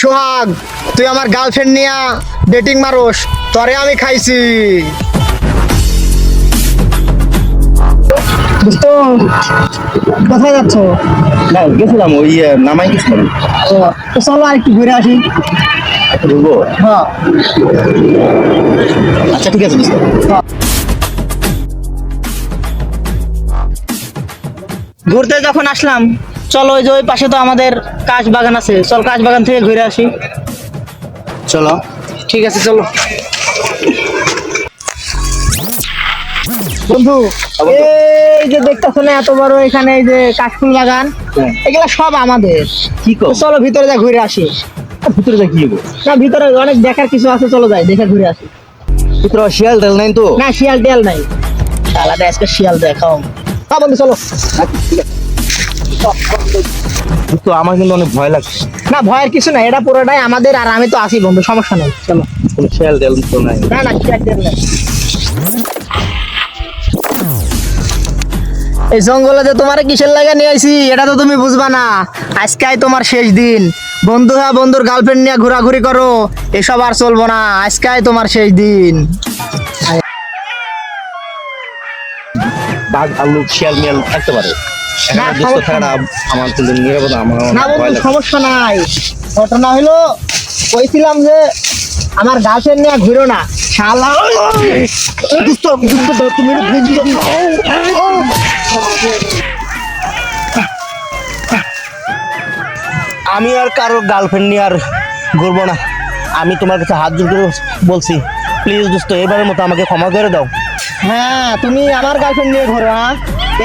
সোহাগ, তুই আমার গার্লফ্রেন্ড নিয়ে ডেটিং মারোস, তরে আমি খাইছি। কোথায় যাচ্ছ? না গেছিলাম ওই নামাই গেছিলাম। তো চলো আর একটু ঘুরে আসি। ঘুরবো? হ্যাঁ আচ্ছা ঠিক আছে। ঘুরতে যখন আসলাম, চলো ওই যে ওই পাশে তো আমাদের কাশ বাগান আছে, চল কাশ বাগান থেকে ঘুরে আসি। চলো ঠিক আছে চলো। বন্ধু, এই যে দেখতেছো না এত বড় এখানে এই যে কাশফুল বাগান, এগুলা সব আমাদের। কি কর? চলো ভিতরে যা ঘুরে আসি। ভিতরে যা কি হবো? না ভিতরে অনেক দেখার কিছু আছে, চলো যাই দেখে ঘুরে আসি। ভিতরে শিয়াল টেল নাই তো? না শিয়াল টিয়াল নাই, শালাটা আজকে শিয়াল দেখাও। হ্যাঁ বন্ধু চলো। তো আমার কিন্তু অনেক ভয় লাগছে। না ভয়ের কিছু নাই, এটা পুরোটাই আমাদের, আর আমি তো আছি বন্ধু, সমস্যা নাই চলো। কোনো শিয়াল টেল তো নাই? না না শিয়াল টিয়াল নাই। এই জঙ্গলে যে তোমার কিসের লাগা নিয়ে আইছি এটা তো তুমি বুঝবা না। আজকাই তোমার শেষ দিন, বন্ধু হ্যাঁ বন্ধুর গার্লফ্রেন্ড নিয়ে ঘোরাঘুরি করো, এসব আর চলবো না। আজকাই তোমার শেষ দিন। বাঘ ভাল্লুক শিয়াল মিয়াল থাকতে পারে, না, এখানে দুস্থ সমস্যা থাকাটা আমার কিন্তু নিরাপদ। আমার না অনেক ভয় বন্ধু লাগছে। সমস্যা নাই, ঘটনা হইলো কইছিলাম যে আমার গার্লফ্রেন্ড নিয়ে ঘুরো না শালা। আমি আর কারো গার্লফ্রেন্ড নিয়ে আর ঘুরবো না। আমি তোমার কাছে হাত জোর করে বলছি, প্লিজ দোস্ত এবারের মতো আমাকে ক্ষমা করে দাও। হ্যাঁ তুমি আমার গার্লফ্রেন্ড নিয়ে ঘোরো। হ্যাঁ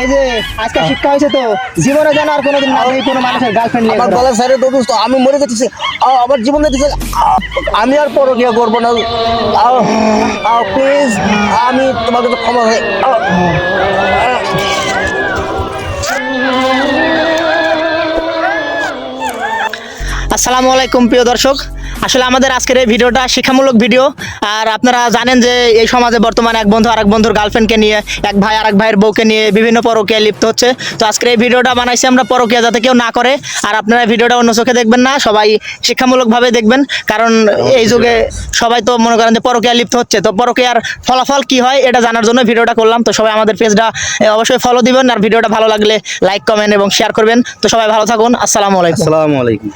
এই যে আজকে শিক্ষা হয়েছে তো, জীবনে যেন আর কোনোদিন না দেখি কোনো মানুষের গার্লফ্রেন্ড নিয়ে আমার ঘোরা। গলার সাইডে তো দোস্ত আমি মরে যেতেছি, আমার জীবন যেতেছে, আমি আর পরকিয়া করবো না। প্লিজ আমি তোমার কাছে ক্ষমা করে আসসালামু আলাইকুম প্রিয় দর্শক, আসলে আমাদের আজকের এই ভিডিওটা শিক্ষামূলক ভিডিও। আর আপনারা জানেন যে এই সমাজে বর্তমানে এক বন্ধু আরেক বন্ধুর গার্লফ্রেন্ডকে নিয়ে, এক ভাই আরেক ভাইয়ের বউকে নিয়ে বিভিন্ন পরকীয়ায় লিপ্ত হচ্ছে। তো আজকের এই ভিডিওটা বানাইছি আমরা পরকীয়া যাতে কেউ না করে। আর আপনারা ভিডিওটা অন্য চোখে দেখবেন না, সবাই শিক্ষামূলকভাবে দেখবেন। কারণ এই যুগে সবাই তো মনে করেন যে পরকীয়া লিপ্ত হচ্ছে, তো পরকীয়ার ফলাফল কি হয় এটা জানার জন্য ভিডিওটা করলাম। তো সবাই আমাদের পেজটা অবশ্যই ফলো দিবেন, আর ভিডিওটা ভালো লাগলে লাইক কমেন্ট এবং শেয়ার করবেন। তো সবাই ভালো থাকুন, আসসালামু আলাইকুম। আসসালামু আলাইকুম।